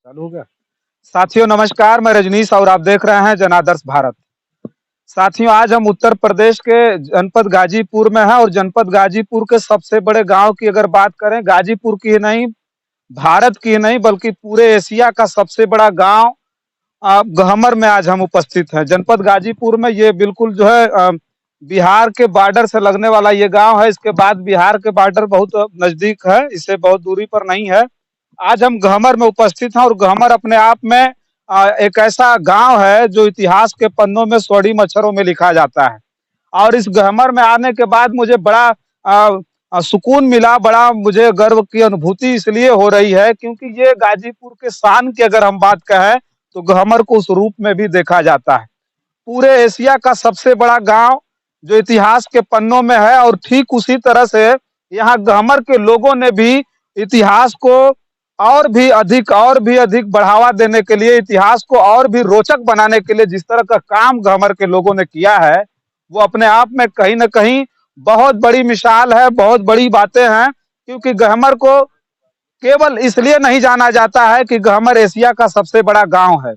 चालू हो गया। साथियों नमस्कार, मैं रजनीश और आप देख रहे हैं जनादर्श भारत। साथियों आज हम उत्तर प्रदेश के जनपद गाजीपुर में हैं और जनपद गाजीपुर के सबसे बड़े गांव की अगर बात करें, गाजीपुर की ही नहीं, भारत की ही नहीं बल्कि पूरे एशिया का सबसे बड़ा गांव गहमर में आज हम उपस्थित हैं। जनपद गाजीपुर में ये बिल्कुल जो है बिहार के बॉर्डर से लगने वाला ये गांव है। इसके बाद बिहार के बॉर्डर बहुत नजदीक है, इससे बहुत दूरी पर नहीं है। आज हम गहमर में उपस्थित हैं और गहमर अपने आप में एक ऐसा गांव है जो इतिहास के पन्नों में स्वर्ण अक्षरों में लिखा जाता है। और इस गहमर में आने के बाद मुझे बड़ा सुकून मिला, बड़ा मुझे गर्व की अनुभूति इसलिए हो रही है क्योंकि ये गाजीपुर के शान की अगर हम बात कहें तो गहमर को उस रूप में भी देखा जाता है। पूरे एशिया का सबसे बड़ा गांव जो इतिहास के पन्नों में है और ठीक उसी तरह से यहाँ गहमर के लोगों ने भी इतिहास को और भी अधिक बढ़ावा देने के लिए, इतिहास को और भी रोचक बनाने के लिए जिस तरह का काम गहमर के लोगों ने किया है वो अपने आप में कहीं ना कहीं बहुत बड़ी मिसाल है, बहुत बड़ी बातें हैं। क्योंकि गहमर को केवल इसलिए नहीं जाना जाता है कि गहमर एशिया का सबसे बड़ा गांव है।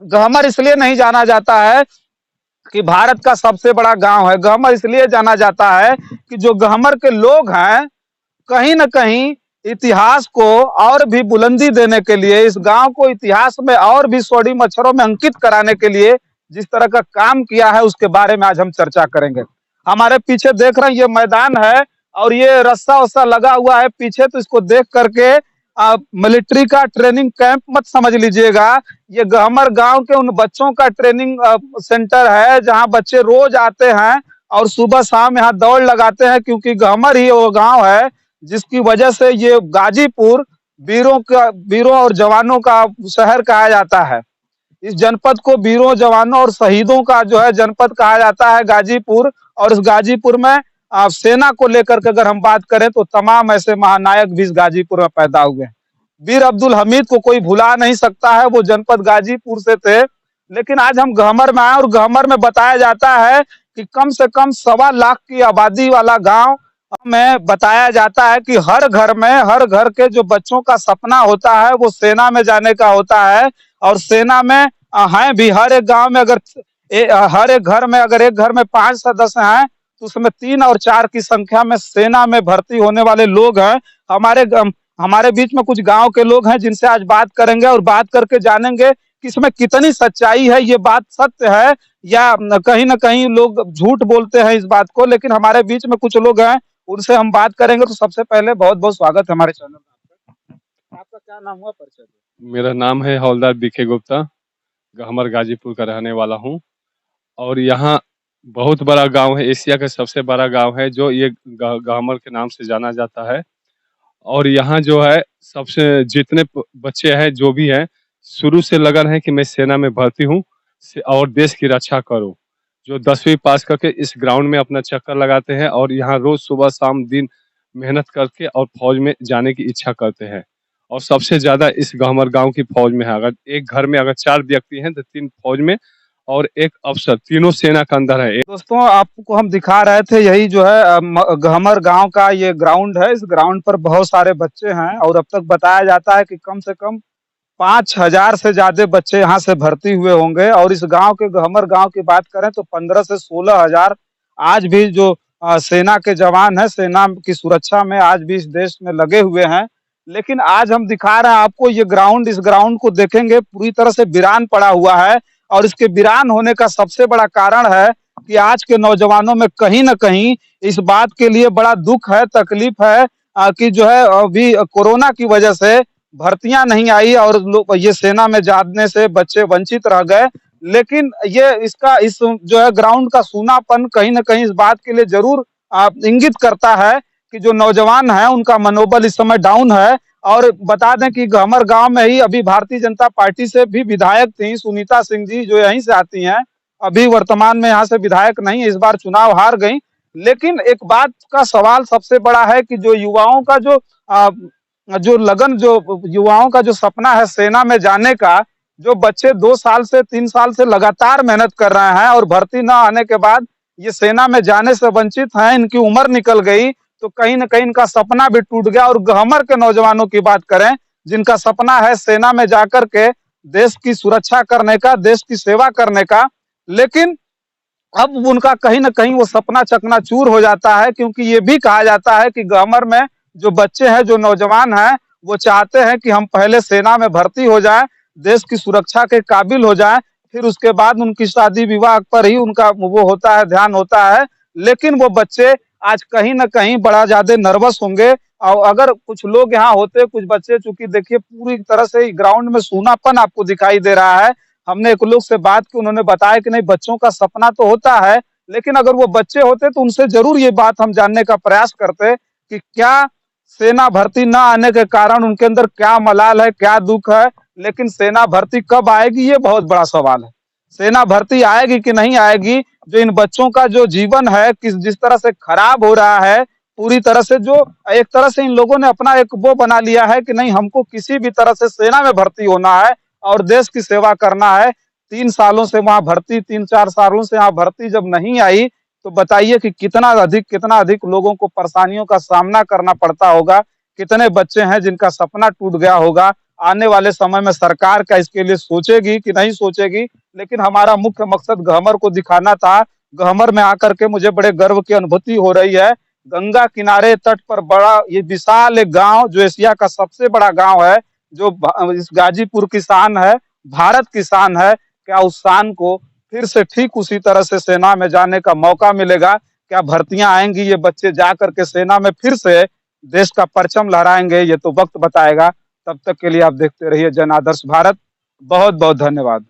गहमर इसलिए नहीं जाना जाता है कि भारत का सबसे बड़ा गांव है। गहमर इसलिए जाना जाता है कि जो गहमर के लोग हैं कहीं न कहीं इतिहास को और भी बुलंदी देने के लिए, इस गांव को इतिहास में और भी स्वर्णिम अक्षरों में अंकित कराने के लिए जिस तरह का काम किया है उसके बारे में आज हम चर्चा करेंगे। हमारे पीछे देख रहे हैं ये मैदान है और ये रस्सा वस्सा लगा हुआ है पीछे, तो इसको देख करके मिलिट्री का ट्रेनिंग कैंप मत समझ लीजिएगा। ये गहमर गांव के उन बच्चों का ट्रेनिंग सेंटर है जहां बच्चे रोज आते हैं और सुबह शाम यहाँ दौड़ लगाते हैं। क्योंकि गहमर ही वो गांव है जिसकी वजह से ये गाजीपुर वीरों और जवानों का शहर कहा जाता है। इस जनपद को वीरों, जवानों और शहीदों का जो है जनपद कहा जाता है गाजीपुर। और इस गाजीपुर में सेना को लेकर के अगर हम बात करें तो तमाम ऐसे महानायक भी इस गाजीपुर में पैदा हुए हैं। वीर अब्दुल हमीद को कोई भुला नहीं सकता है, वो जनपद गाजीपुर से थे। लेकिन आज हम गहमर में आए और गहमर में बताया जाता है कि कम से कम 1.25 लाख की आबादी वाला गांव में बताया जाता है कि हर घर के जो बच्चों का सपना होता है वो सेना में जाने का होता है। और सेना में हैं भी। हर एक गांव में अगर हर एक घर में अगर एक घर में 5 सदस्य हैं तो उसमें 3 और 4 की संख्या में सेना में भर्ती होने वाले लोग हैं। हमारे बीच में कुछ गांव के लोग हैं जिनसे आज बात करेंगे और बात करके जानेंगे कि इसमें कितनी सच्चाई है, ये बात सत्य है या कहीं ना कहीं लोग झूठ बोलते हैं इस बात को। लेकिन हमारे बीच में कुछ लोग हैं, उनसे हम बात करेंगे। तो सबसे पहले बहुत बहुत स्वागत है हमारे चैनल में। आपका क्या नाम हुआ, परिचय दो। मेरा नाम है हवलदार बीके गुप्ता। गहमर गाजीपुर का रहने वाला हूँ। और यहाँ बहुत बड़ा गांव है, एशिया का सबसे बड़ा गांव है जो ये गहमर के नाम से जाना जाता है। और यहाँ जो है सबसे जितने बच्चे हैं जो भी हैं शुरू से लगन है कि मैं सेना में भर्ती हूँ और देश की रक्षा करूँ। जो 10वीं पास करके इस ग्राउंड में अपना चक्कर लगाते हैं और यहाँ रोज सुबह शाम दिन मेहनत करके और फौज में जाने की इच्छा करते हैं। और सबसे ज्यादा इस गहमर गांव की फौज में है। अगर एक घर में अगर 4 व्यक्ति हैं तो 3 फौज में और 1 अफसर, तीनों सेना के अंदर है। दोस्तों आपको हम दिखा रहे थे यही जो है गहमर गांव का ये ग्राउंड है। इस ग्राउंड पर बहुत सारे बच्चे हैं और अब तक बताया जाता है कि कम से कम 5,000 से ज्यादा बच्चे यहाँ से भर्ती हुए होंगे। और इस गांव के गहमर गांव की बात करें तो 15 से 16,000 आज भी जो सेना के जवान है, सेना की सुरक्षा में आज भी इस देश में लगे हुए हैं। लेकिन आज हम दिखा रहे हैं आपको ये ग्राउंड, इस ग्राउंड को देखेंगे पूरी तरह से वीरान पड़ा हुआ है। और इसके वीरान होने का सबसे बड़ा कारण है कि आज के नौजवानों में कहीं ना कहीं इस बात के लिए बड़ा दुख है, तकलीफ है कि जो है अभी कोरोना की वजह से भर्तियां नहीं आई और लोग ये सेना में जाने से बच्चे वंचित रह गए। लेकिन ये इस जो है ग्राउंड का सूनापन कहीं ना कहीं इस बात के लिए जरूर इंगित करता है कि जो नौजवान है उनका मनोबल इस समय डाउन है। और बता दें कि गहमर गांव में ही अभी भारतीय जनता पार्टी से भी विधायक थी सुनीता सिंह जी, जो यहीं से आती हैं। अभी वर्तमान में यहाँ से विधायक नहीं, इस बार चुनाव हार गई। लेकिन एक बात का सवाल सबसे बड़ा है कि जो युवाओं का जो युवाओं का जो सपना है सेना में जाने का, जो बच्चे 2 साल से 3 साल से लगातार मेहनत कर रहे हैं और भर्ती न आने के बाद ये सेना में जाने से वंचित हैं, इनकी उम्र निकल गई, तो कहीं ना कहीं इनका सपना भी टूट गया। और गहमर के नौजवानों की बात करें जिनका सपना है सेना में जाकर के देश की सुरक्षा करने का, देश की सेवा करने का, लेकिन अब उनका कहीं न कहीं वो सपना चकनाचूर हो जाता है, क्योंकि ये भी कहा जाता है कि ग्रामीण में जो बच्चे हैं, जो नौजवान हैं, वो चाहते हैं कि हम पहले सेना में भर्ती हो जाएँ, देश की सुरक्षा के काबिल हो जाएँ, फिर उसके बाद उनकी शादी-विवाह पर ही उनका वो होता है, ध्यान होता है। लेकिन वो बच्चे आज कहीं न कहीं बड़ा ज़्यादा नर्वस होंगे, और अगर कुछ लोग यहाँ होते, कुछ बच्चे, चूँकि देखिए पूरी तरह से ग्राउंड में सूनापन आपको दिखाई दे रहा है। हमने एक लोग से बात की, उन्होंने बताया कि नहीं, बच्चों का सपना तो होता है, लेकिन अगर वो बच्चे होते तो उनसे ज़रूर ये बात हम जानने का प्रयास करते कि क्या सेना भर्ती ना आने के कारण उनके अंदर क्या मलाल है, क्या दुःख है। लेकिन सेना भर्ती कब आएगी, ये बहुत बड़ा सवाल है। सेना भर्ती आएगी कि नहीं आएगी, जो इन बच्चों का जो जीवन है जिस तरह से खराब हो रहा है, पूरी तरह से, जो एक तरह से इन लोगों ने अपना एक वो बना लिया है कि नहीं, हमको किसी भी तरह से सेना में भर्ती होना है और देश की सेवा करना है। 3 सालों से वहाँ भर्ती, 3-4 सालों से यहाँ भर्ती जब नहीं आई, तो बताइए कि कितना अधिक लोगों को परेशानियों का सामना करना पड़ता होगा। कितने बच्चे हैं जिनका सपना टूट गया होगा। आने वाले समय में सरकार क्या इसके लिए सोचेगी कि नहीं सोचेगी, लेकिन हमारा मुख्य मकसद ग्रामीण को दिखाना था। ग्रामीण में आकर के मुझे बड़े गर्व की अनुभूति हो रही है। गंगा किनारे तट पर बड़ा ये विशाल एक गाँव, जो एशिया का सबसे बड़ा गाँव है, जो इस गाजीपुर की शान है, भारत की शान है। क्या उस शान को फिर से ठीक उसी तरह से सेना में जाने का मौका मिलेगा? क्या भर्तियां आएंगी, ये बच्चे जा करके सेना में फिर से देश का परचम लहराएंगे? ये तो वक्त बताएगा। तब तक के लिए आप देखते रहिए जन आदर्श भारत। बहुत बहुत धन्यवाद।